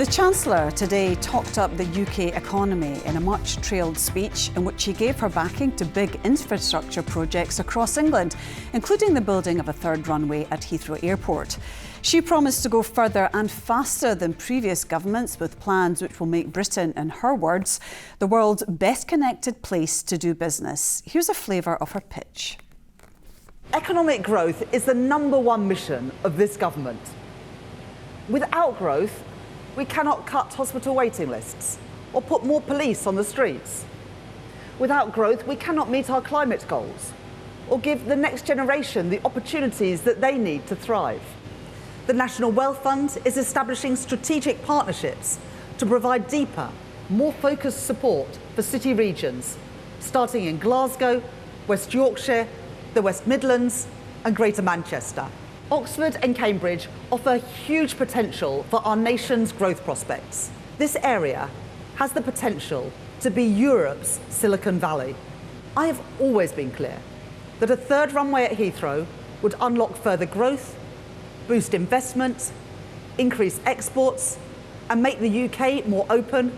The Chancellor today talked up the UK economy in a much-trailed speech in which she gave her backing to big infrastructure projects across England, including the building of a third runway at Heathrow Airport. She promised to go further and faster than previous governments with plans which will make Britain, in her words, the world's best connected place to do business. Here's a flavour of her pitch. Economic growth is the #1 mission of this government. Without growth, we cannot cut hospital waiting lists or put more police on the streets. Without growth, we cannot meet our climate goals or give the next generation the opportunities that they need to thrive. The National Wealth Fund is establishing strategic partnerships to provide deeper, more focused support for city regions, starting in Glasgow, West Yorkshire, the West Midlands and Greater Manchester. Oxford and Cambridge offer huge potential for our nation's growth prospects. This area has the potential to be Europe's Silicon Valley. I have always been clear that a third runway at Heathrow would unlock further growth, boost investment, increase exports, and make the UK more open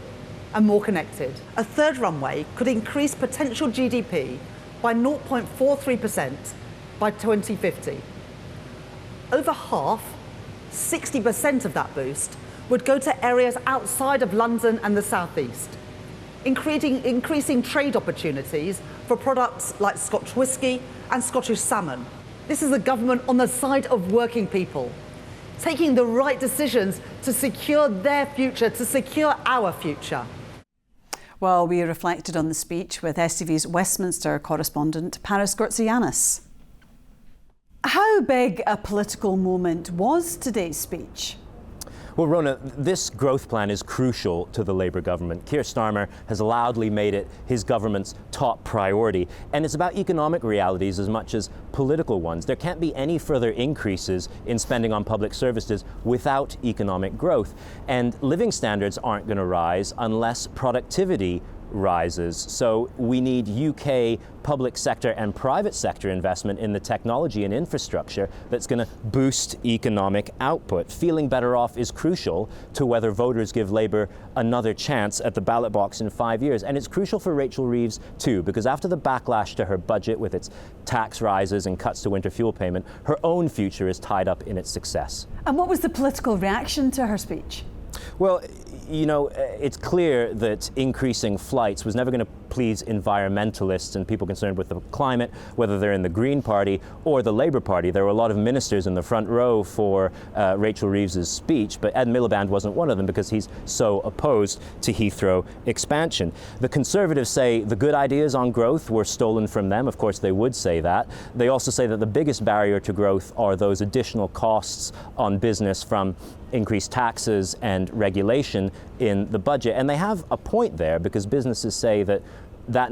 and more connected. A third runway could increase potential GDP by 0.43% by 2050. Over half, 60% of that boost, would go to areas outside of London and the South East, increasing trade opportunities for products like Scotch whisky and Scottish salmon. This is a government on the side of working people, taking the right decisions to secure their future, to secure our future. Well, we reflected on the speech with STV's Westminster correspondent, Paris Gortsianis. How big a political moment was today's speech? Well, Rona, this growth plan is crucial to the Labour government. Keir Starmer has loudly made it his government's top priority, and it's about economic realities as much as political ones. There can't be any further increases in spending on public services without economic growth, and living standards aren't going to rise unless productivity rises. So we need UK public sector and private sector investment in the technology and infrastructure that's going to boost economic output. Feeling better off is crucial to whether voters give Labour another chance at the ballot box in 5 years. And it's crucial for Rachel Reeves too, because after the backlash to her budget with its tax rises and cuts to winter fuel payment, her own future is tied up in its success. And what was the political reaction to her speech? Well, you know, it's clear that increasing flights was never going to please environmentalists and people concerned with the climate, whether they're in the Green Party or the Labour Party. There were a lot of ministers in the front row for Rachel Reeves' speech, but Ed Miliband wasn't one of them because he's so opposed to Heathrow expansion. The Conservatives say the good ideas on growth were stolen from them. Of course, they would say that. They also say that the biggest barrier to growth are those additional costs on business from increased taxes and regulation in the budget. And they have a point there because businesses say that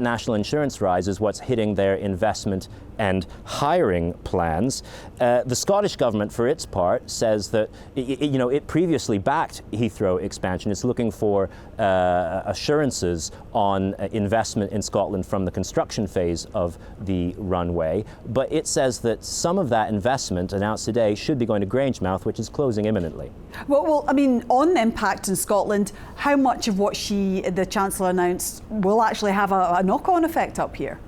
national insurance rise is what's hitting their investment and hiring plans. The Scottish government, for its part, says that it previously backed Heathrow expansion. It's looking for assurances on investment in Scotland from the construction phase of the runway. But it says that some of that investment announced today should be going to Grangemouth, which is closing imminently. Well, I mean, on the impact in Scotland, how much of what the Chancellor announced will actually have a knock-on effect up here?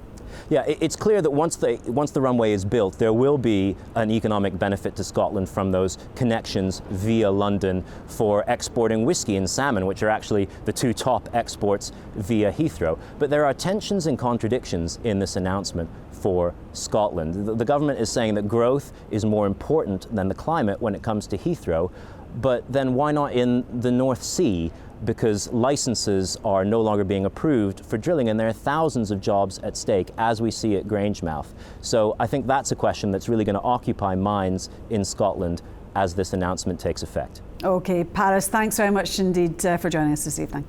Yeah, it's clear that once the runway is built, there will be an economic benefit to Scotland from those connections via London for exporting whisky and salmon, which are actually the two top exports via Heathrow. But there are tensions and contradictions in this announcement for Scotland. The government is saying that growth is more important than the climate when it comes to Heathrow, but then why not in the North Sea? Because licenses are no longer being approved for drilling, and there are thousands of jobs at stake, as we see at Grangemouth. So I think that's a question that's really going to occupy minds in Scotland as this announcement takes effect. OK, Paris, thanks very much indeed for joining us this evening.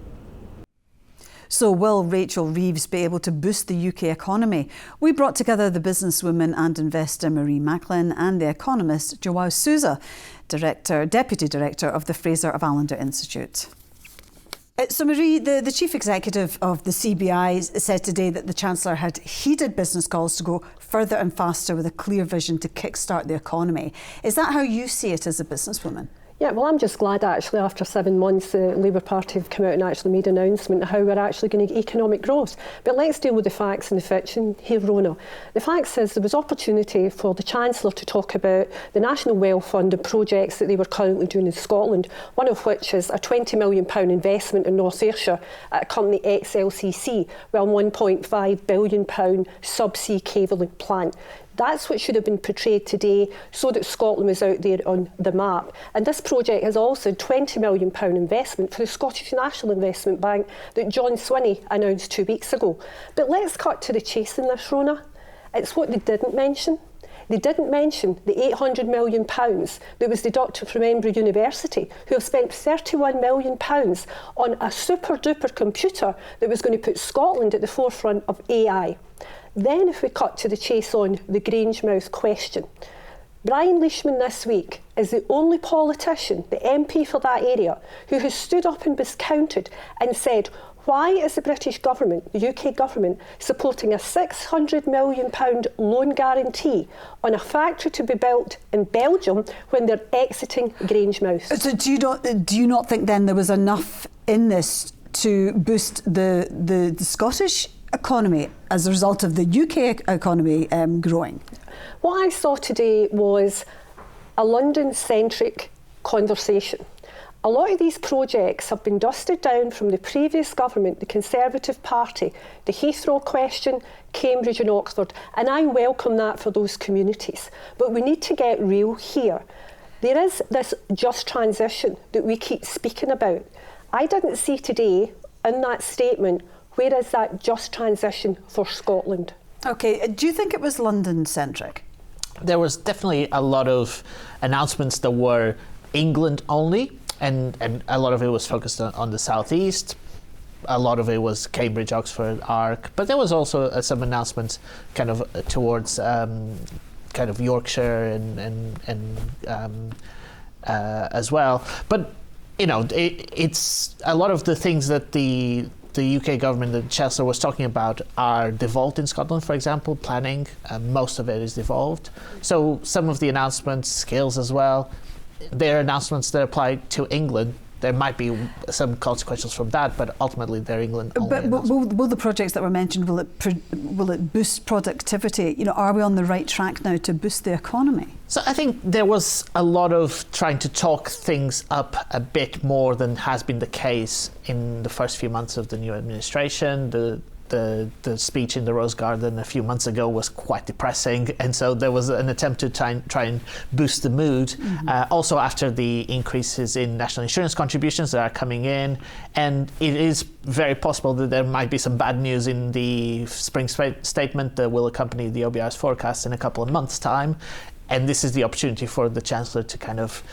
So will Rachel Reeves be able to boost the UK economy? We brought together the businesswoman and investor Marie Macklin and the economist Joao Sousa, Deputy Director of the Fraser of Allender Institute. So Marie, the Chief Executive of the CBI said today that the Chancellor had heeded business calls to go further and faster with a clear vision to kickstart the economy. Is that how you see it as a businesswoman? Yeah, well, I'm just glad actually after 7 months the Labour Party have come out and actually made an announcement of how we're actually going to get economic growth. But let's deal with the facts and the fiction here, Rona. The facts is there was opportunity for the Chancellor to talk about the National Wealth Fund and projects that they were currently doing in Scotland, one of which is a £20 million investment in North Ayrshire at a company XLCC, with a £1.5 billion subsea cabling plant. That's what should have been portrayed today so that Scotland was out there on the map. And this project has also a £20 million investment for the Scottish National Investment Bank that John Swinney announced 2 weeks ago. But let's cut to the chase in this, Rona. It's what they didn't mention. They didn't mention the £800 million that was deducted from Edinburgh University, who have spent £31 million on a super-duper computer that was going to put Scotland at the forefront of AI. Then if we cut to the chase on the Grangemouth question, Brian Leishman this week is the only politician, the MP for that area, who has stood up and discounted and said, why is the British government, the UK government, supporting a £600 million loan guarantee on a factory to be built in Belgium when they're exiting Grangemouth? So do you not think then there was enough in this to boost the Scottish economy as a result of the UK economy growing? What I saw today was a London-centric conversation. A lot of these projects have been dusted down from the previous government, the Conservative Party, the Heathrow question, Cambridge and Oxford, and I welcome that for those communities. But we need to get real here. There is this just transition that we keep speaking about. I didn't see today in that statement, where is that just transition for Scotland? OK, do you think it was London-centric? There was definitely a lot of announcements that were England only, and a lot of it was focused on the southeast. A lot of it was Cambridge, Oxford, Arc, but there was also some announcements kind of towards kind of Yorkshire and as well. But you know, it's a lot of the things that the UK government, the Chancellor was talking about, are devolved in Scotland, for example, planning. Most of it is devolved. So some of the announcements, skills as well, they're announcements that apply to England. There might be some consequences from that, but ultimately they're England only. But will the projects that were mentioned, will it boost productivity? You know, are we on the right track now to boost the economy? So I think there was a lot of trying to talk things up a bit more than has been the case in the first few months of the new administration. The speech in the Rose Garden a few months ago was quite depressing, and so there was an attempt to try and boost the mood. Mm-hmm. Also after the increases in national insurance contributions that are coming in, and it is very possible that there might be some bad news in the spring statement that will accompany the OBR's forecast in a couple of months' time, and this is the opportunity for the Chancellor to kind of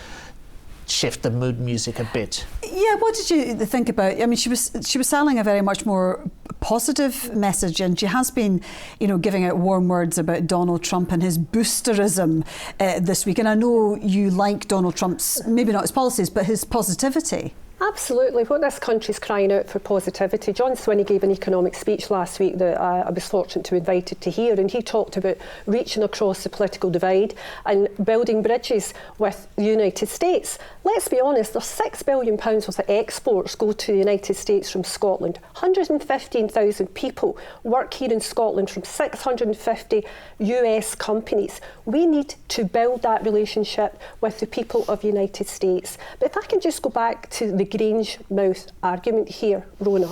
shift the mood music a bit. Yeah, what did you think about? I mean, she was selling a very much more positive message, and she has been, you know, giving out warm words about Donald Trump and his boosterism this week. And I know you like Donald Trump's, maybe not his policies, but his positivity. Absolutely. What this country's crying out for positivity. John Swinney gave an economic speech last week that I was fortunate to be invited to hear, and he talked about reaching across the political divide and building bridges with the United States. Let's be honest, there's £6 billion worth of exports go to the United States from Scotland. 115,000 people work here in Scotland from 650 US companies. We need to build that relationship with the people of the United States. But if I can just go back to the Grangemouth argument here, Rona,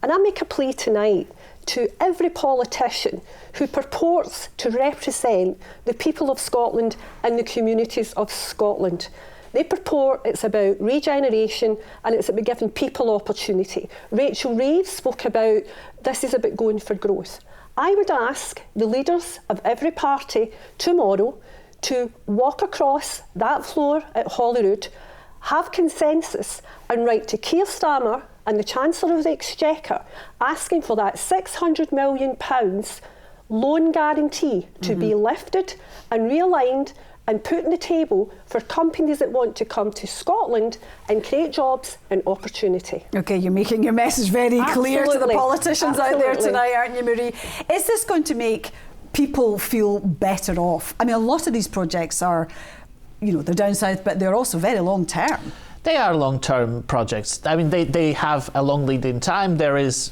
and I make a plea tonight to every politician who purports to represent the people of Scotland and the communities of Scotland. They purport it's about regeneration and it's about giving people opportunity. Rachel Reeves spoke about this is about going for growth. I would ask the leaders of every party tomorrow to walk across that floor at Holyrood, have consensus and write to Keir Starmer and the Chancellor of the Exchequer asking for that £600 million loan guarantee to be lifted and realigned and put on the table for companies that want to come to Scotland and create jobs and opportunity. OK, you're making your message very clear to the politicians out there tonight, aren't you, Marie? Is this going to make people feel better off? I mean, a lot of these projects are they're down south, but they're also very long term. They are long-term projects. I mean, they have a long lead in time. There is,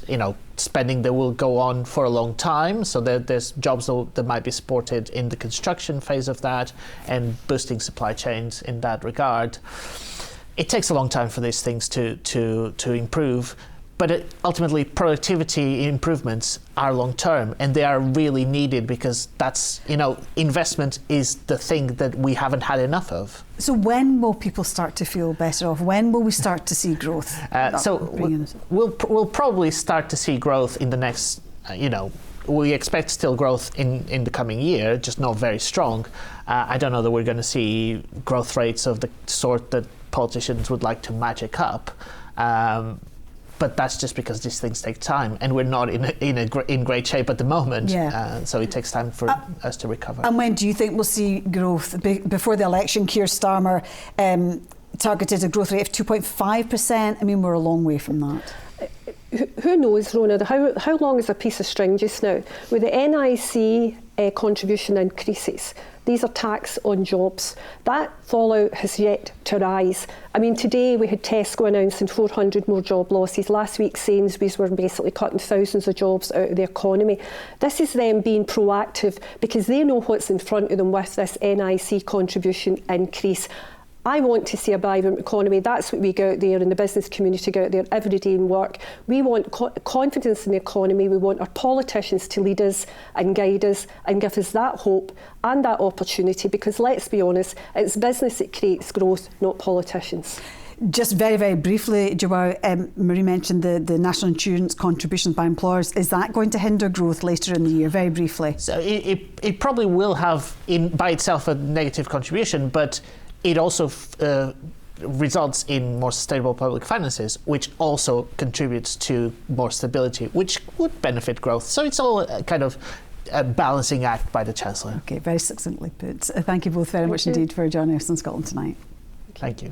spending that will go on for a long time. So there's jobs that might be supported in the construction phase of that and boosting supply chains in that regard. It takes a long time for these things to improve. But ultimately, productivity improvements are long-term, and they are really needed because that's, investment is the thing that we haven't had enough of. So when will people start to feel better off? When will we start to see growth? We'll probably start to see growth in the next, we expect still growth in the coming year, just not very strong. I don't know that we're going to see growth rates of the sort that politicians would like to magic up. But that's just because these things take time, and we're not in great shape at the moment. Yeah. So it takes time for us to recover. And when do you think we'll see growth? Before the election, Keir Starmer targeted a growth rate of 2.5%. I mean, we're a long way from that. Who knows, Rona? How long is a piece of string just now? With the NIC contribution increases, these are tax on jobs. That fallout has yet to rise. I mean, today we had Tesco announcing 400 more job losses. Last week, Sainsbury's were basically cutting thousands of jobs out of the economy. This is them being proactive because they know what's in front of them with this NIC contribution increase. I want to see a vibrant economy. That's what we go out there in the business community, go out there every day and work. We want confidence in the economy. We want our politicians to lead us and guide us and give us that hope and that opportunity, because let's be honest, it's business that creates growth, not politicians. Just very, very briefly, Joao, Marie mentioned the national insurance contributions by employers. Is that going to hinder growth later in the year? Very briefly. So it probably will have by itself a negative contribution, but it also results in more sustainable public finances, which also contributes to more stability, which would benefit growth. So it's all a kind of a balancing act by the Chancellor. Okay, very succinctly put. Thank you both very much indeed for joining us in Scotland Tonight. Thank you.